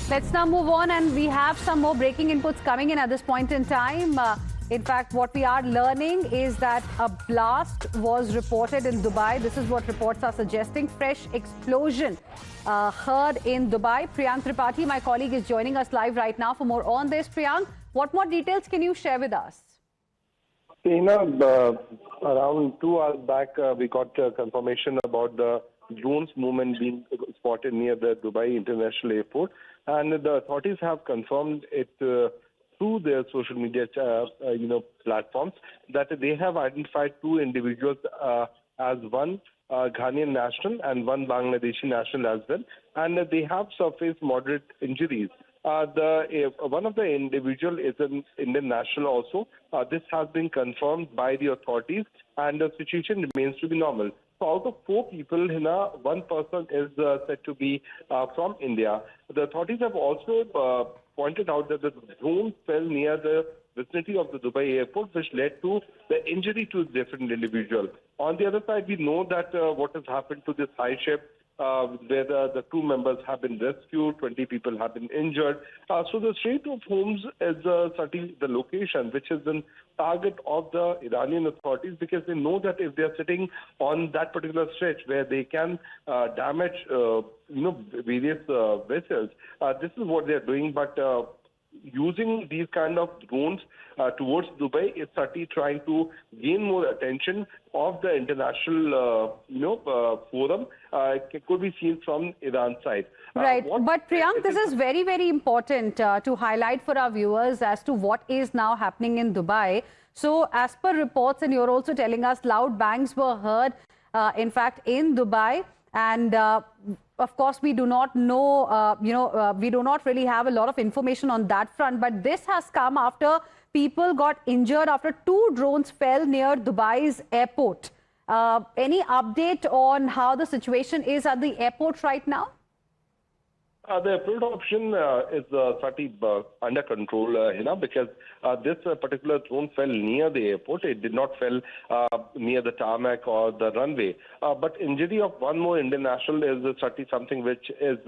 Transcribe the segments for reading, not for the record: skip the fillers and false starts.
Let's now move on, and we have some more breaking inputs coming in at this point in time. In fact, what we are learning is that a blast was reported in Dubai. This is what reports are suggesting. Fresh explosion heard in Dubai. Priyank Tripathi, my colleague, is joining us live right now for more on this. Priyank, what more details can you share with us? Around 2 hours back, we got confirmation about the drones movement being spotted near the Dubai International Airport, and the authorities have confirmed it through their social media, platforms, that they have identified two individuals as one Ghanaian national and one Bangladeshi national as well, and they have surfaced moderate injuries. One of the individual is an Indian national also. This has been confirmed by the authorities, and the situation remains to be normal. So out of 4 people, one person is said to be from India. The authorities have also pointed out that the drone fell near the vicinity of the Dubai airport, which led to the injury to different individuals. On the other side, we know that what has happened to this high ship, where the crew members have been rescued, 20 people have been injured. So the Strait of Hormuz is certainly the location which has been target of the Iranian authorities, because they know that if they are sitting on that particular stretch where they can damage, various vessels, this is what they are doing. But using these kind of drones towards Dubai is certainly trying to gain more attention of the international, forum. It could be seen from Iran's side. Right. But Priyank, this is very, very important to highlight for our viewers as to what is now happening in Dubai. So as per reports, and you're also telling us, loud bangs were heard, in fact, in Dubai. And of course, we do not know, we do not really have a lot of information on that front. But this has come after people got injured after 2 drones fell near Dubai's airport. Any update on how the situation is at the airport right now? The airport option is certainly under control, because this particular drone fell near the airport. It did not fell near the tarmac or the runway. But injury of one more Indian national is certainly something which is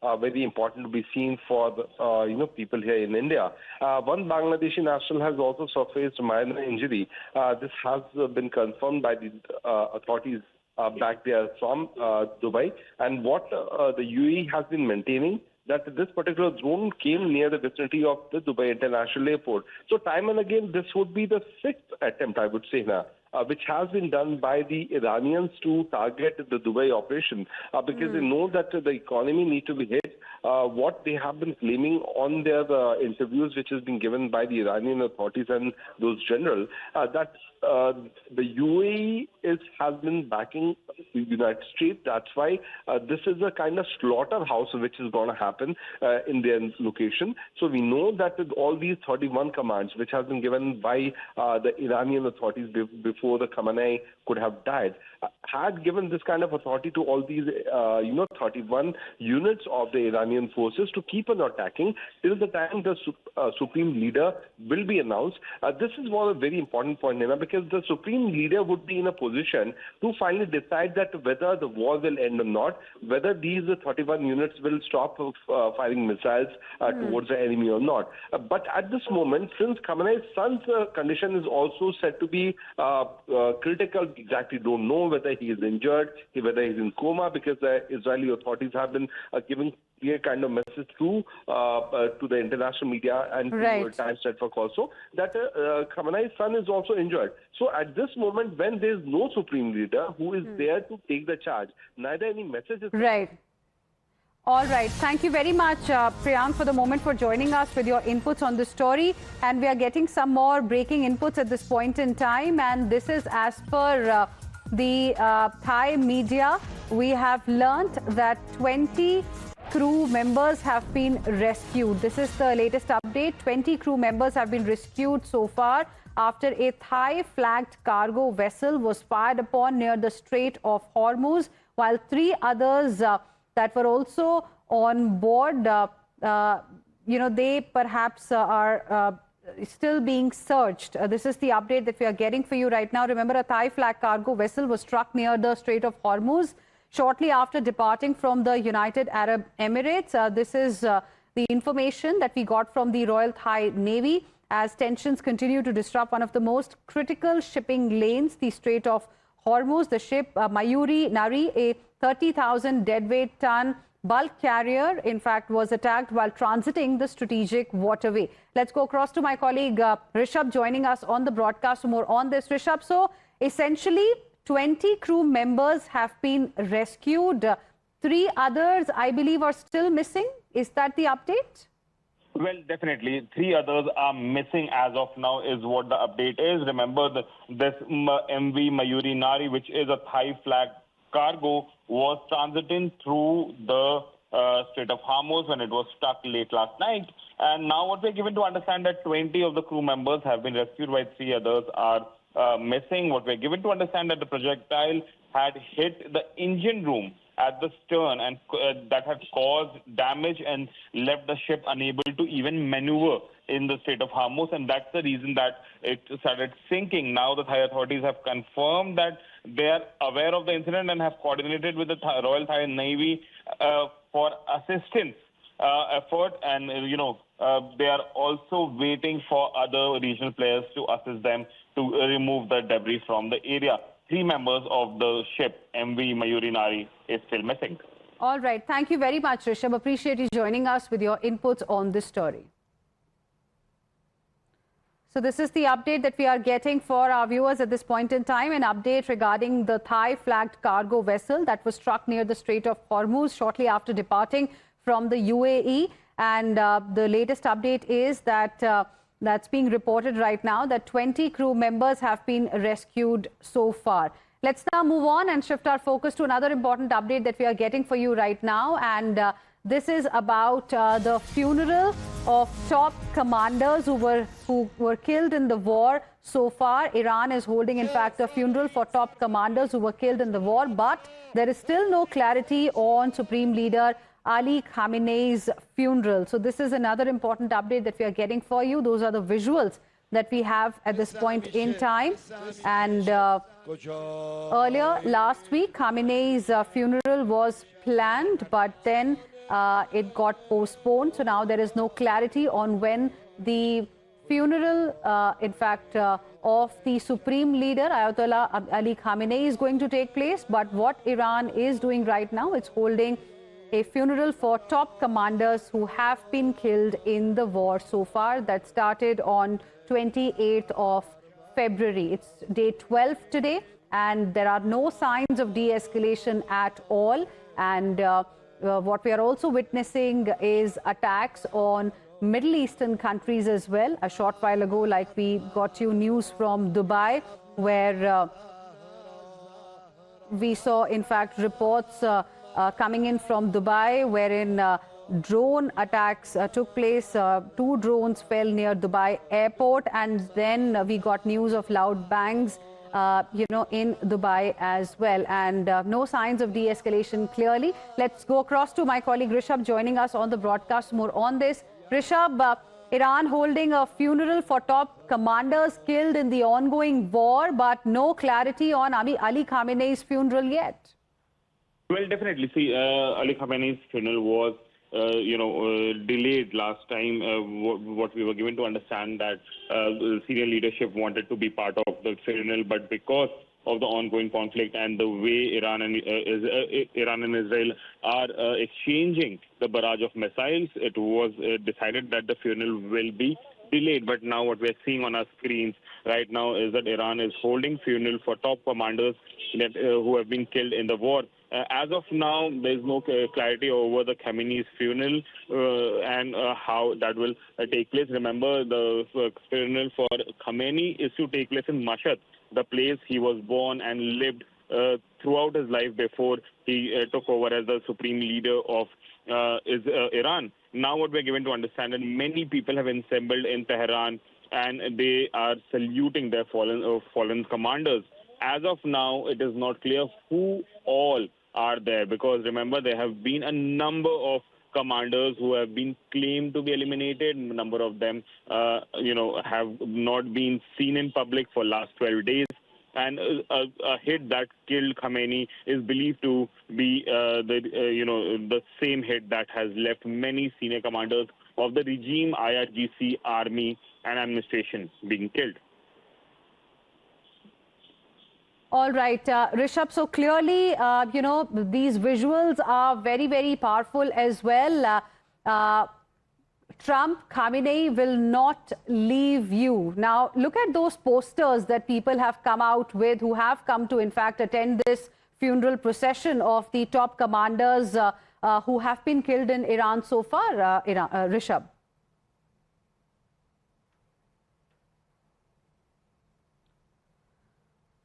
very important to be seen for the, people here in India. One Bangladeshi national has also surfaced minor injury. This has been confirmed by the authorities back there from Dubai. And what the UAE has been maintaining, that this particular drone came near the vicinity of the Dubai International Airport. So time and again, this would be the 6th attempt, I would say now, which has been done by the Iranians to target the Dubai operation, because they know that the economy needs to be hit. What they have been claiming on their interviews, which has been given by the Iranian authorities and those general, that the UAE has been backing the United States. That's why this is a kind of slaughterhouse which is going to happen in their location. So we know that with all these 31 commands which have been given by the Iranian authorities before the Khamenei could have died, had given this kind of authority to all these 31 units of the Iranian forces to keep on attacking till the time the supreme leader will be announced. This is one a very important point, Nina, because the supreme leader would be in a position to finally decide that whether the war will end or not, whether these 31 units will stop firing missiles towards the enemy or not. But at this moment, since Khamenei's son's condition is also said to be critical, exactly don't know whether he is injured, whether he's in coma, because the Israeli authorities have been giving clear kind of message to the international media and to Times Network also, that Khamenei's son is also injured. So at this moment, when there is no supreme leader who is there to take the charge, neither any message is... Right. All right. Thank you very much, Priyank, for the moment, for joining us with your inputs on the story. And we are getting some more breaking inputs at this point in time. And this is as per the Thai media. We have learnt that 20 crew members have been rescued. This is the latest update. 20 crew members have been rescued so far after a Thai-flagged cargo vessel was fired upon near the Strait of Hormuz, while 3 others that were also on board, they perhaps are still being searched. This is the update that we are getting for you right now. Remember, a Thai-flagged cargo vessel was struck near the Strait of Hormuz shortly after departing from the United Arab Emirates. This is the information that we got from the Royal Thai Navy as tensions continue to disrupt one of the most critical shipping lanes, the Strait of Hormuz. The ship Mayuri Nari, a 30,000 deadweight ton bulk carrier, in fact, was attacked while transiting the strategic waterway. Let's go across to my colleague Rishabh joining us on the broadcast for more on this. Rishabh, so essentially 20 crew members have been rescued. 3 others, I believe, are still missing. Is that the update? Well, definitely. 3 others are missing as of now is what the update is. Remember, this MV Mayuri Nari, which is a Thai flag cargo, was transiting through the Strait of Hormuz when it was stuck late last night. And now what we're given to understand that 20 of the crew members have been rescued while 3 others are missing. What we're given to understand that the projectile had hit the engine room at the stern and that had caused damage and left the ship unable to even maneuver in the Strait of Hormuz, and that's the reason that it started sinking. Now the Thai authorities have confirmed that they are aware of the incident and have coordinated with the Royal Thai Navy for assistance effort, and they are also waiting for other regional players to assist them to remove the debris from the area. 3 members of the ship MV Mayuri Nari is still missing. All right. Thank you very much, Rishabh. Appreciate you joining us with your inputs on this story. So this is the update that we are getting for our viewers at this point in time. An update regarding the Thai flagged cargo vessel that was struck near the Strait of Hormuz shortly after departing from the UAE. And the latest update is that that's being reported right now that 20 crew members have been rescued so far. Let's now move on and shift our focus to another important update that we are getting for you right now. And this is about the funeral of top commanders who were killed in the war so far. Iran is holding, in fact, a funeral for top commanders who were killed in the war. But there is still no clarity on Supreme Leader Ali Khamenei's funeral. So this is another important update that we are getting for you. Those are the visuals that we have at this point in time. And earlier last week, Khamenei's funeral was planned, but then it got postponed. So now there is no clarity on when the funeral, of the Supreme Leader, Ayatollah Ali Khamenei, is going to take place. But what Iran is doing right now, it's holding a funeral for top commanders who have been killed in the war so far. That started on 28th of February. It's day 12 today, and there are no signs of de-escalation at all. And what we are also witnessing is attacks on Middle Eastern countries as well. A short while ago, like we got you news from Dubai, where we saw, in fact, reports coming in from Dubai, wherein drone attacks took place. 2 drones fell near Dubai airport, and then we got news of loud bangs, in Dubai as well. And no signs of de-escalation clearly. Let's go across to my colleague Rishabh joining us on the broadcast more on this. Rishabh, Iran holding a funeral for top commanders killed in the ongoing war, but no clarity on Ali Khamenei's funeral yet. Well, definitely. See, Ali Khamenei's funeral was, delayed last time. What we were given to understand that the senior leadership wanted to be part of the funeral, but because of the ongoing conflict and the way Iran and Israel are exchanging the barrage of missiles, it was decided that the funeral will be delayed. But now what we're seeing on our screens right now is that Iran is holding funeral for top commanders who have been killed in the war. As of now, there is no clarity over the Khamenei's funeral and how that will take place. Remember, the funeral for Khamenei is to take place in Mashhad, the place he was born and lived throughout his life before he took over as the supreme leader of Iran. Now what we're given to understand, and many people have assembled in Tehran and they are saluting their fallen commanders. As of now, it is not clear who all are there, because remember, there have been a number of commanders who have been claimed to be eliminated. A number of them, have not been seen in public for last 12 days. and a hit that killed Khamenei is believed to be the same hit that has left many senior commanders of the regime, IRGC, army, and administration being killed. All right, Rishabh, so clearly, these visuals are very, very powerful as well. Trump, Khamenei will not leave you. Now, look at those posters that people have come out with, who have come to, in fact, attend this funeral procession of the top commanders who have been killed in Iran so far, Rishabh.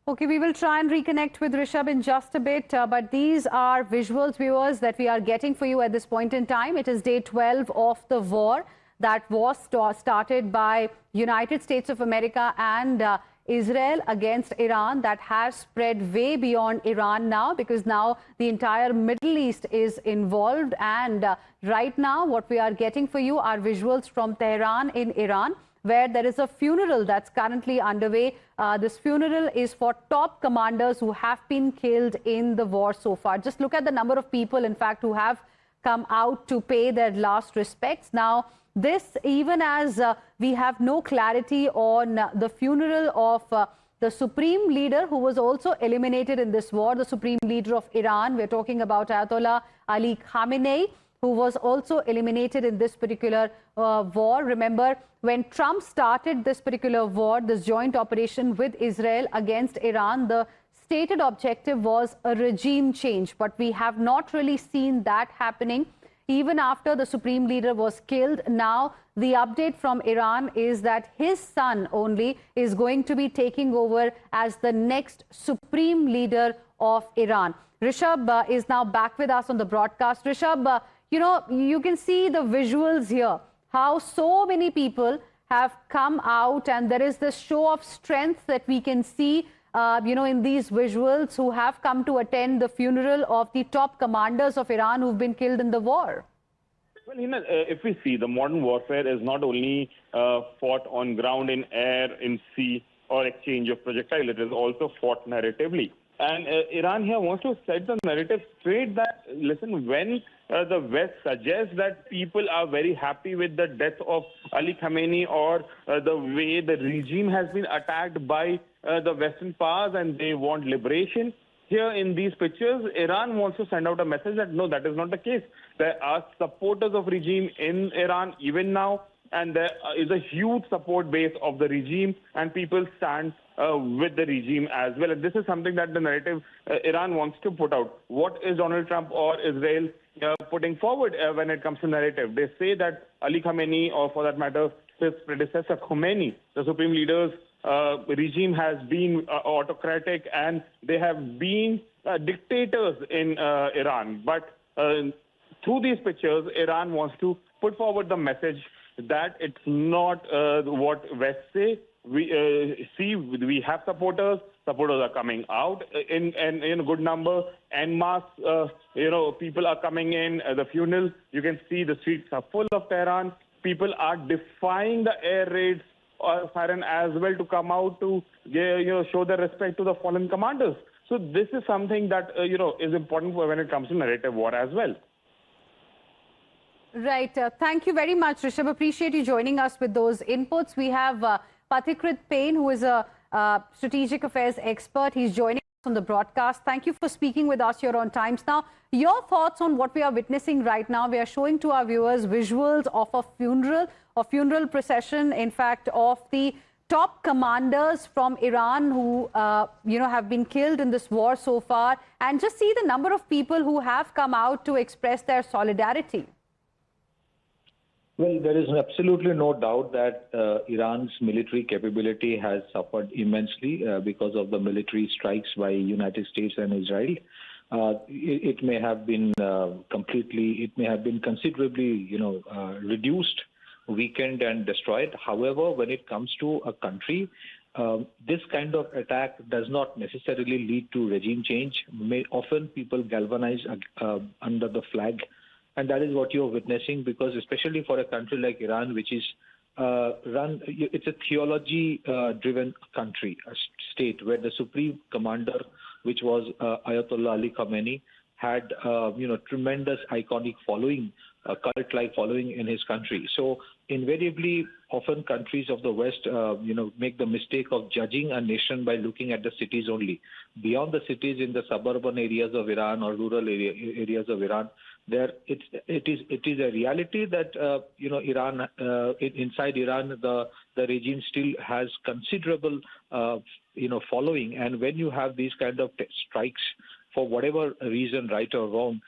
Okay, we will try and reconnect with Rishabh in just a bit, but these are visuals, viewers, that we are getting for you at this point in time. It is day 12 of the war that was started by United States of America and Israel against Iran, that has spread way beyond Iran now, because now the entire Middle East is involved. And right now, what we are getting for you are visuals from Tehran in Iran, where there is a funeral that's currently underway. This funeral is for top commanders who have been killed in the war so far. Just look at the number of people, in fact, who have come out to pay their last respects. Now, this, even as we have no clarity on the funeral of the supreme leader who was also eliminated in this war, the supreme leader of Iran. We're talking about Ayatollah Ali Khamenei, who was also eliminated in this particular war. Remember, when Trump started this particular war, this joint operation with Israel against Iran, the stated objective was a regime change. But we have not really seen that happening. Even after the supreme leader was killed, now the update from Iran is that his son only is going to be taking over as the next supreme leader of Iran. Rishabh is now back with us on the broadcast. Rishabh, you can see the visuals here, how so many people have come out, and there is this show of strength that we can see, in these visuals, who have come to attend the funeral of the top commanders of Iran who've been killed in the war. Well, if we see, the modern warfare is not only fought on ground, in air, in sea, or exchange of projectile. It is also fought narratively. And Iran here wants to set the narrative straight that, listen, when the West suggests that people are very happy with the death of Ali Khamenei, or the way the regime has been attacked by the Western powers and they want liberation, here in these pictures, Iran wants to send out a message that no, that is not the case. There are supporters of regime in Iran even now, and there is a huge support base of the regime, and people stand with the regime as well. And this is something that the narrative Iran wants to put out. What is Donald Trump or Israel putting forward when it comes to narrative? They say that Ali Khamenei, or for that matter, his predecessor Khomeini, the supreme leader's regime, has been autocratic, and they have been dictators in Iran. But through these pictures, Iran wants to put forward the message that it's not what West say. We see, we have supporters. Supporters are coming out in a good number, en masse. People are coming in the funeral. You can see the streets are full of Tehran. People are defying the air raids siren as well to come out to show their respect to the fallen commanders. So this is something that is important for when it comes to narrative war as well. Right. Thank you very much, Rishabh. Appreciate you joining us with those inputs. We have Pathikrit Payne, who is a strategic affairs expert. He's joining us on the broadcast. Thank you for speaking with us here on Times Now. Your thoughts on what we are witnessing right now? We are showing to our viewers visuals of a funeral procession, in fact, of the top commanders from Iran who, have been killed in this war so far. And just see the number of people who have come out to express their solidarity. Well, there is absolutely no doubt that Iran's military capability has suffered immensely because of the military strikes by United States and Israel. It may have been considerably, reduced, weakened, and destroyed. However, when it comes to a country, this kind of attack does not necessarily lead to regime change. Often people galvanize under the flag. And that is what you're witnessing, because especially for a country like Iran, which is it's a theology-driven country, a state where the supreme commander, which was Ayatollah Ali Khamenei, had tremendous iconic following, cult-like following in his country. So invariably, often countries of the West, make the mistake of judging a nation by looking at the cities only. Beyond the cities, in the suburban areas of Iran or rural areas of Iran, it is a reality that Iran inside Iran the regime still has considerable following, and when you have these kind of strikes for whatever reason, right or wrong,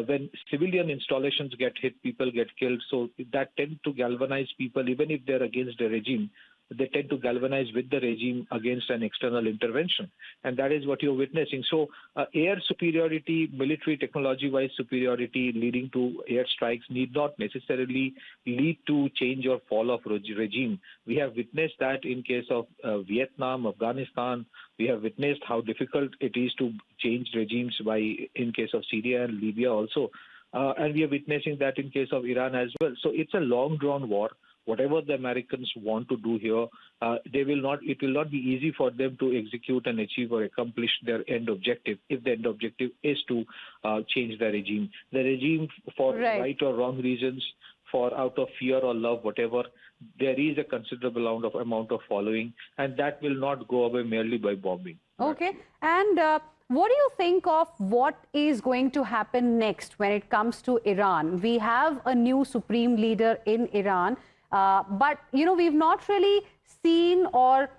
when civilian installations get hit, people get killed. So that tends to galvanize people, even if they're against the regime. They tend to galvanize with the regime against an external intervention. And that is what you're witnessing. So air superiority, military technology-wise superiority leading to airstrikes need not necessarily lead to change or fall of regime. We have witnessed that in case of Vietnam, Afghanistan. We have witnessed how difficult it is to change regimes in case of Syria and Libya also. And we are witnessing that in case of Iran as well. So it's a long-drawn war. Whatever the Americans want to do here, it will not be easy for them to execute and achieve or accomplish their end objective, if the end objective is to change the regime. The regime, for right or wrong reasons, for out of fear or love, whatever, there is a considerable amount of following, and that will not go away merely by bombing. Okay. And what do you think of what is going to happen next when it comes to Iran? We have a new supreme leader in Iran. But, we've not really seen or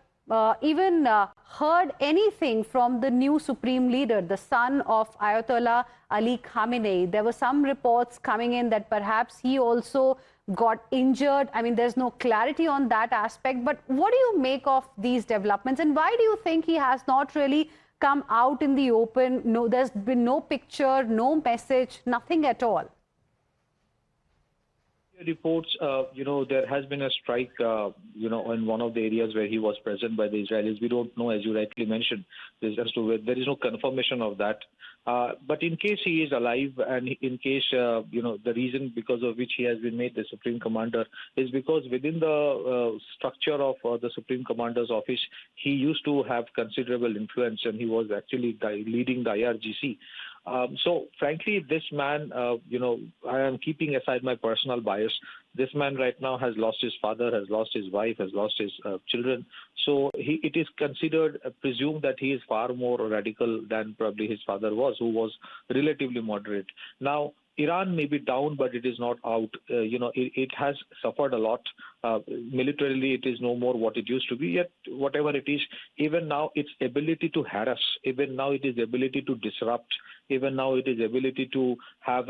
even heard anything from the new supreme leader, the son of Ayatollah Ali Khamenei. There were some reports coming in that perhaps he also got injured. I mean, there's no clarity on that aspect. But what do you make of these developments? And why do you think he has not really come out in the open? No, there's been no picture, no message, nothing at all. Reports, there has been a strike, in one of the areas where he was present by the Israelis. We don't know, as you rightly mentioned, there is no confirmation of that. But in case he is alive, and in case, the reason because of which he has been made the Supreme Commander is because within the structure of the Supreme Commander's office, he used to have considerable influence, and he was actually leading the IRGC. So, frankly, this man, I am keeping aside my personal bias. This man right now has lost his father, has lost his wife, has lost his children. So it is considered, presumed that he is far more radical than probably his father was, who was relatively moderate. Now, Iran may be down, but it is not out. It has suffered a lot. Militarily, it is no more what it used to be. Yet, whatever it is, even now, its ability to harass, even now, it is ability to disrupt, even now, it is ability to have,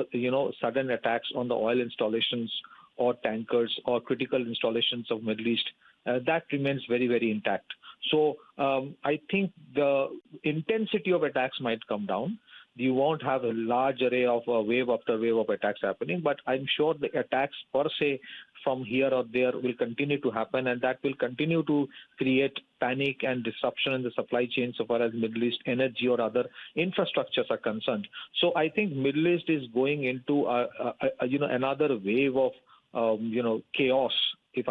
sudden attacks on the oil installations or tankers or critical installations of Middle East. That remains very, very intact. So I think the intensity of attacks might come down. You won't have a large array of wave after wave of attacks happening, but I'm sure the attacks per se from here or there will continue to happen, and that will continue to create panic and disruption in the supply chain so far as Middle East energy or other infrastructures are concerned. So I think Middle East is going into another wave of chaos. If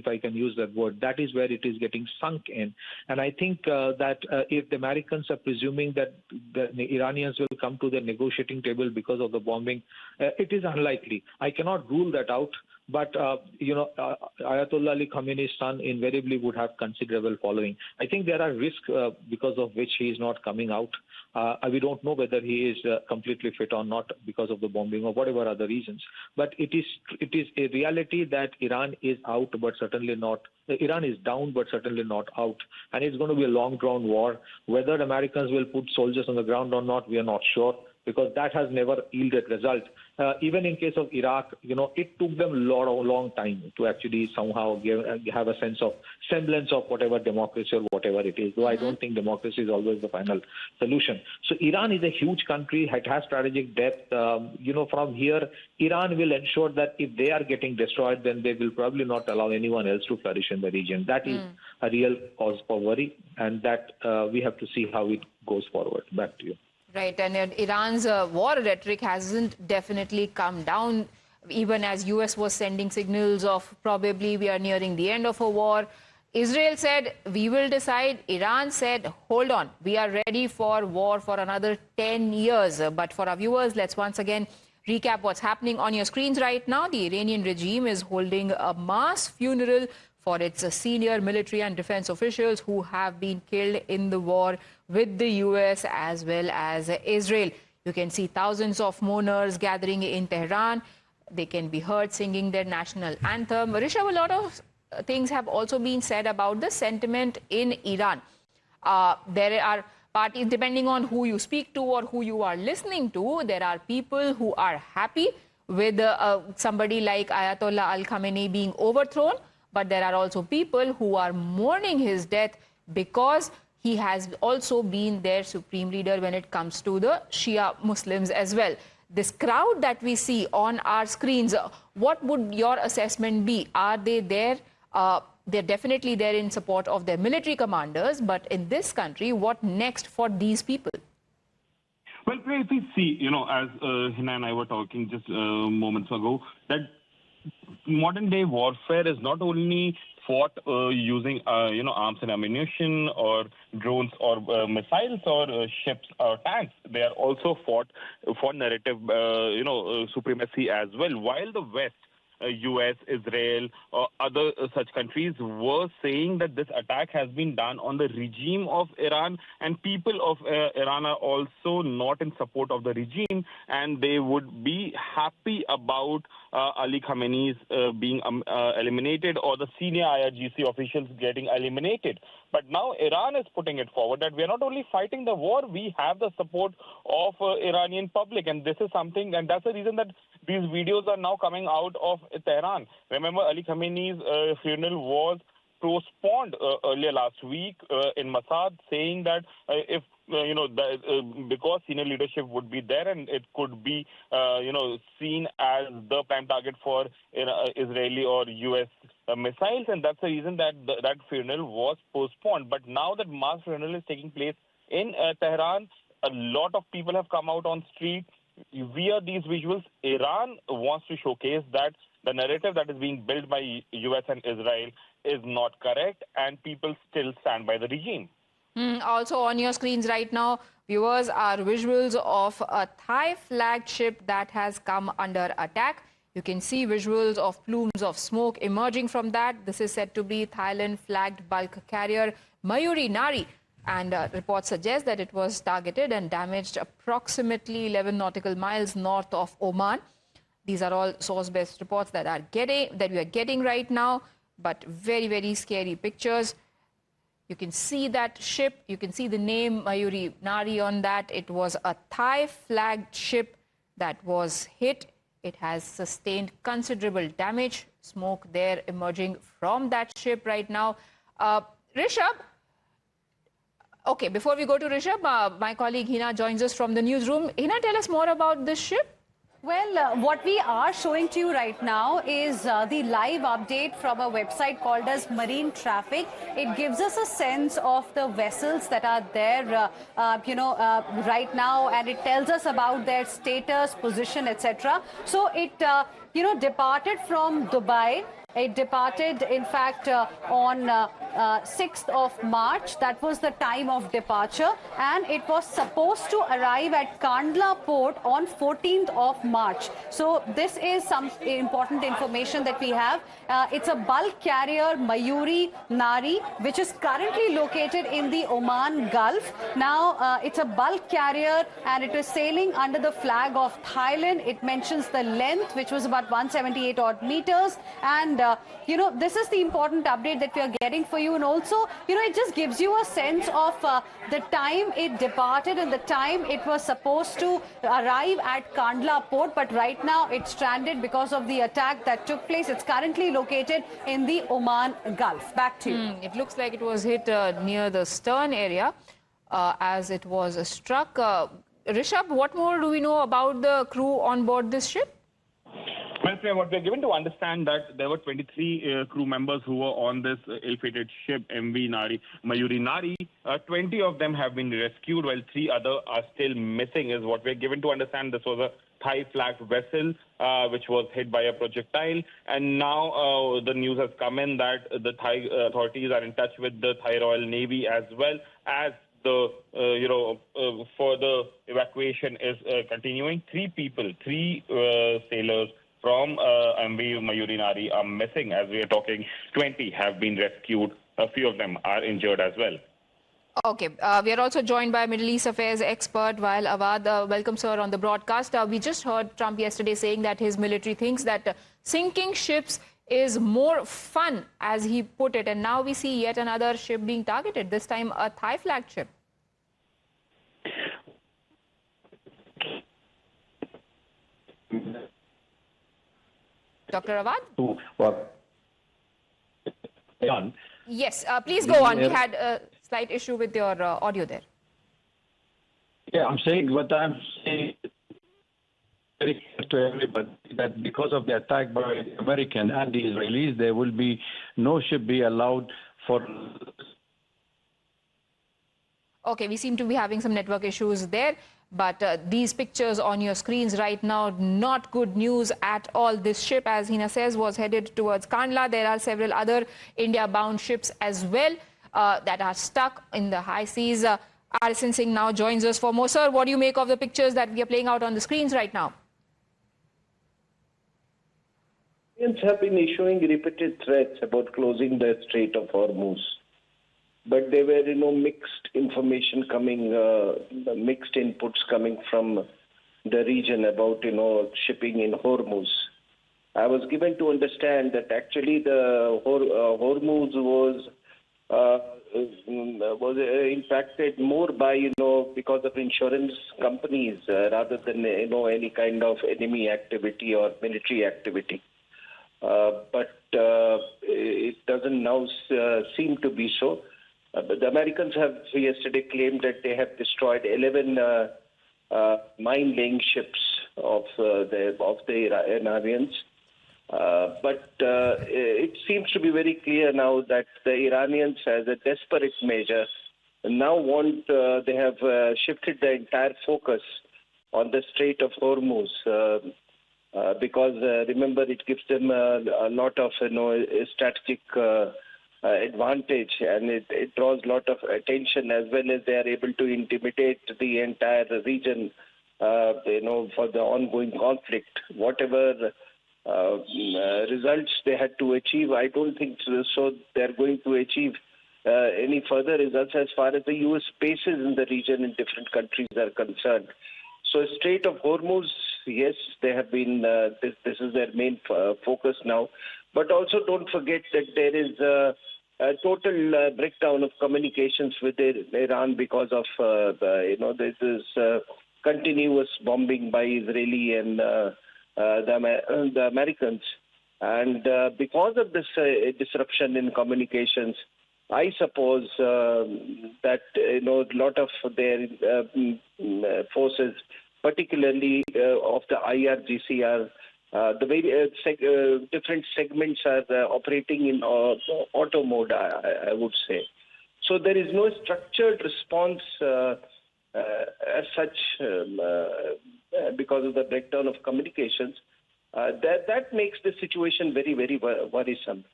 I can use that word, that is where it is getting sunk in. And I think that if the Americans are presuming that the Iranians will come to the negotiating table because of the bombing, it is unlikely. I cannot rule that out. But, Ayatollah Ali Khamenei's son invariably would have considerable following. I think there are risks because of which he is not coming out. We don't know whether he is completely fit or not because of the bombing or whatever other reasons. But it is a reality that Iran is out, but certainly not. Iran is down, but certainly not out. And it's going to be a long-drawn war. Whether Americans will put soldiers on the ground or not, we are not sure, because that has never yielded result. Even in case of Iraq, it took them a long time to actually somehow have a semblance of whatever democracy or whatever it is. Though I don't think democracy is always the final solution. So Iran is a huge country. It has strategic depth. From here, Iran will ensure that if they are getting destroyed, then they will probably not allow anyone else to flourish in the region. That is a real cause for worry, and that we have to see how it goes forward. Back to you. Right, and Iran's war rhetoric hasn't definitely come down. even as US was sending signals of probably we are nearing the end of a war. Israel said, we will decide. Iran said, hold on, we are ready for war for another 10 years. But for our viewers, let's once again recap what's happening on your screens right now. The Iranian regime is holding a mass funeral for its senior military and defense officials who have been killed in the war with the US as well as Israel. You can see thousands of mourners gathering in Tehran. They can be heard singing their national anthem. Rishabh, a lot of things have also been said about the sentiment in Iran. There are parties, depending on who you speak to or who you are listening to, there are people who are happy with somebody like Ayatollah Al Khamenei being overthrown, but there are also people who are mourning his death because he has also been their supreme leader when it comes to the Shia Muslims as well. This crowd that we see on our screens, what would your assessment be? Are they there? They're definitely there in support of their military commanders, but in this country, what next for these people? Well, if we see, as Hina and I were talking just moments ago, that modern day warfare is not only fought using, arms and ammunition or drones or missiles or ships or tanks. They are also fought for narrative, supremacy as well. While the West, US, Israel, or other such countries were saying that this attack has been done on the regime of Iran, and people of Iran are also not in support of the regime, and they would be happy about Ali Khamenei's being eliminated or the senior IRGC officials getting eliminated. But now Iran is putting it forward that we are not only fighting the war, we have the support of Iranian public. And this is something, and that's the reason that these videos are now coming out of Tehran. Remember, Ali Khamenei's funeral was postponed earlier last week in Masad, saying that if because senior leadership would be there and it could be seen as the prime target for Israeli or US missiles, and that's the reason that that funeral was postponed. But now that mass funeral is taking place in Tehran, a lot of people have come out on street. Via these visuals, Iran wants to showcase that the narrative that is being built by US and Israel is not correct, and people still stand by the regime. Also on your screens right now, viewers, are visuals of a Thai flagged ship that has come under attack. You can see visuals of plumes of smoke emerging from that. This is said to be Thailand flagged bulk carrier Mayuri Nari. And reports suggest that it was targeted and damaged approximately 11 nautical miles north of Oman. These are all source-based reports that we are getting right now, but very, very scary pictures. You can see that ship. You can see the name Mayuri Nari on that. It was a Thai flagged ship that was hit. It has sustained considerable damage. Smoke there emerging from that ship right now. Rishabh, okay, before we go to Rishabh, my colleague Hina joins us from the newsroom. Hina, tell us more about this ship. Well, what we are showing to you right now is the live update from a website called as Marine Traffic. It gives us a sense of the vessels that are there, right now, and it tells us about their status, position, etc. So it, departed from Dubai. It departed, in fact, on 6th of March. That was the time of departure. And it was supposed to arrive at Kandla port on 14th of March. So this is some important information that we have. It's a bulk carrier, Mayuri Nari, which is currently located in the Oman Gulf. Now, it's a bulk carrier and it is sailing under the flag of Thailand. It mentions the length, which was about 178 odd meters. And this is the important update that we are getting for you. And also, it just gives you a sense of the time it departed and the time it was supposed to arrive at Kandla port. But right now, it's stranded because of the attack that took place. It's currently located in the Oman Gulf. Back to you. It looks like it was hit near the stern area as it was struck. Rishabh, what more do we know about the crew on board this ship? Well, Prem, what we are given to understand that there were 23 crew members who were on this ill-fated ship, MV Mayuri Nari. 20 of them have been rescued, while 3 others are still missing, is what we are given to understand. This was a Thai-flagged vessel which was hit by a projectile. And now the news has come in that the Thai authorities are in touch with the Thai Royal Navy as well as the further evacuation is continuing. 3 sailors from MV Mayuri Nari are missing as we are talking. 20 have been rescued. A few of them are injured as well. Okay, we are also joined by Middle East Affairs expert Wael Awad. Welcome, sir, on the broadcast. We just heard Trump yesterday saying that his military thinks that sinking ships is more fun, as he put it. And now we see yet another ship being targeted, this time a Thai flagged ship. Dr. Awad? Yes, please go on. We had a slight issue with your audio there. Yeah, I'm saying what I'm saying very clear to everybody that because of the attack by the American and the Israelis, there will be no ship be allowed for. Okay, we seem to be having some network issues there. But these pictures on your screens right now, not good news at all. This ship, as Hina says, was headed towards Kandla. There are several other India-bound ships as well that are stuck in the high seas. Arison Singh now joins us for more. Sir, what do you make of the pictures that we are playing out on the screens right now? Indians have been issuing repeated threats about closing the Strait of Hormuz. But there were, mixed information coming, mixed inputs coming from the region about, shipping in Hormuz. I was given to understand that actually the Hormuz was impacted more by, because of insurance companies rather than, any kind of enemy activity or military activity. But it doesn't now seem to be so. The Americans have yesterday claimed that they have destroyed 11 mine-laying ships of the Iranians. But it seems to be very clear now that the Iranians, as a desperate measure, now they have shifted the entire focus on the Strait of Hormuz. Because remember, it gives them a lot of strategic advantage, and it draws a lot of attention, as well as they are able to intimidate the entire region, for the ongoing conflict. Whatever results they had to achieve, I don't think so they're going to achieve any further results as far as the U.S. bases in the region in different countries are concerned. So Strait of Hormuz, yes, they have been, this is their main focus now. But also don't forget that there is a total breakdown of communications with Iran because of, this is continuous bombing by Israeli and the Americans. And because of this disruption in communications, I suppose that, a lot of their forces, particularly of the IRGC, are the very different segments are operating in auto mode, I would say. So there is no structured response as such because of the breakdown of communications. That makes the situation very, very worrisome.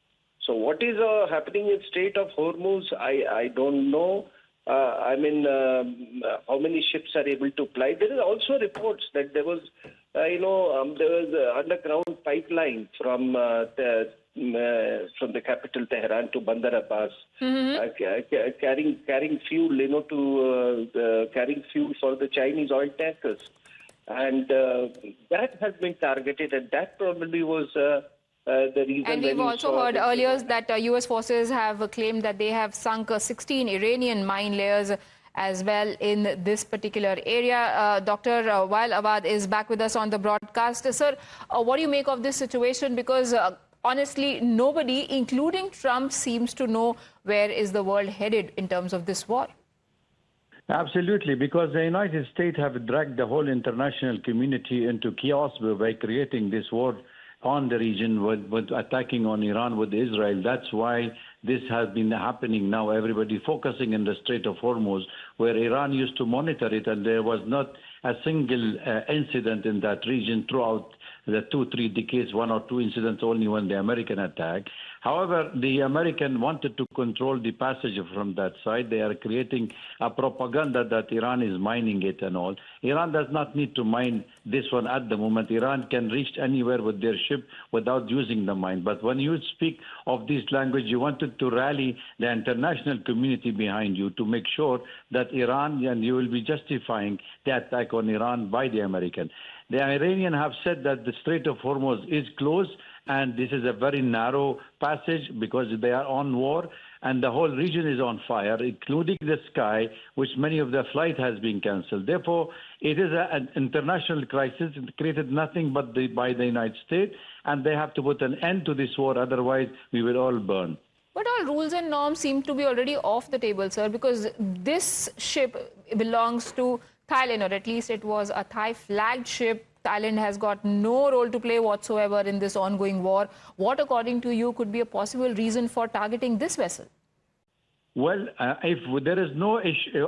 So what is happening in Strait of Hormuz, I don't know. How many ships are able to ply? There is also reports that there was, there was an underground pipeline from the capital Tehran to Bandar Abbas, carrying fuel, carrying fuel for the Chinese oil tankers, and that has been targeted, and that probably was. The reason. And we've also heard earlier that U.S. forces have claimed that they have sunk 16 Iranian mine layers as well in this particular area. Dr. Wael Awad is back with us on the broadcast. Sir, what do you make of this situation? Because honestly, nobody, including Trump, seems to know where is the world headed in terms of this war. Absolutely, because the United States have dragged the whole international community into chaos by creating this war on the region with attacking on Iran with Israel. That's why this has been happening now. Everybody focusing in the Strait of Hormuz, where Iran used to monitor it, and there was not a single incident in that region throughout the 2-3 decades, 1 or 2 incidents only when the American attacked. However, the American wanted to control the passage from that side. They are creating a propaganda that Iran is mining it and all. Iran does not need to mine this one at the moment. Iran can reach anywhere with their ship without using the mine. But when you speak of this language, you wanted to rally the international community behind you to make sure that Iran, and you will be justifying the attack on Iran by the American. The Iranians have said that the Strait of Hormuz is closed, and this is a very narrow passage because they are on war, and the whole region is on fire, including the sky, which many of the flight has been cancelled. Therefore, it is an international crisis. It created nothing but by the United States, and they have to put an end to this war, otherwise we will all burn. But all rules and norms seem to be already off the table, sir, because this ship belongs to Thailand, or at least it was a Thai flagged ship. Thailand has got no role to play whatsoever in this ongoing war. What, according to you, could be a possible reason for targeting this vessel? Well, if there is no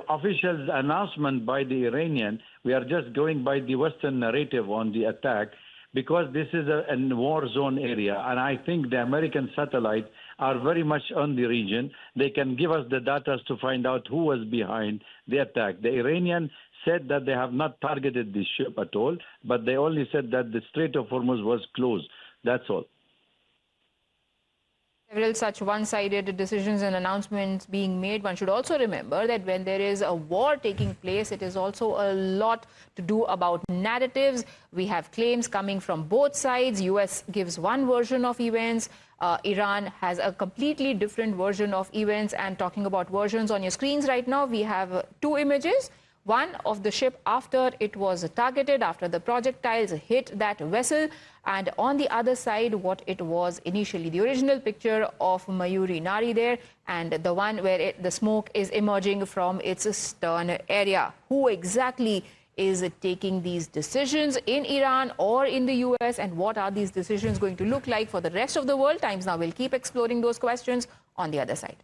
official announcement by the Iranian, we are just going by the Western narrative on the attack, because this is a war zone area. And I think the American satellites are very much on the region. They can give us the data to find out who was behind the attack. The Iranian said that they have not targeted this ship at all, but they only said that the Strait of Hormuz was closed. That's all. Several such one-sided decisions and announcements being made. One should also remember that when there is a war taking place, it is also a lot to do about narratives. We have claims coming from both sides. US gives one version of events. Iran has a completely different version of events. And talking about versions, on your screens right now, we have 2 images. One of the ship after it was targeted, after the projectiles hit that vessel, and on the other side what it was initially. The original picture of Mayuri Nari there, and the one where the smoke is emerging from its stern area. Who exactly is taking these decisions in Iran or in the US, and what are these decisions going to look like for the rest of the world? Times Now will keep exploring those questions on the other side.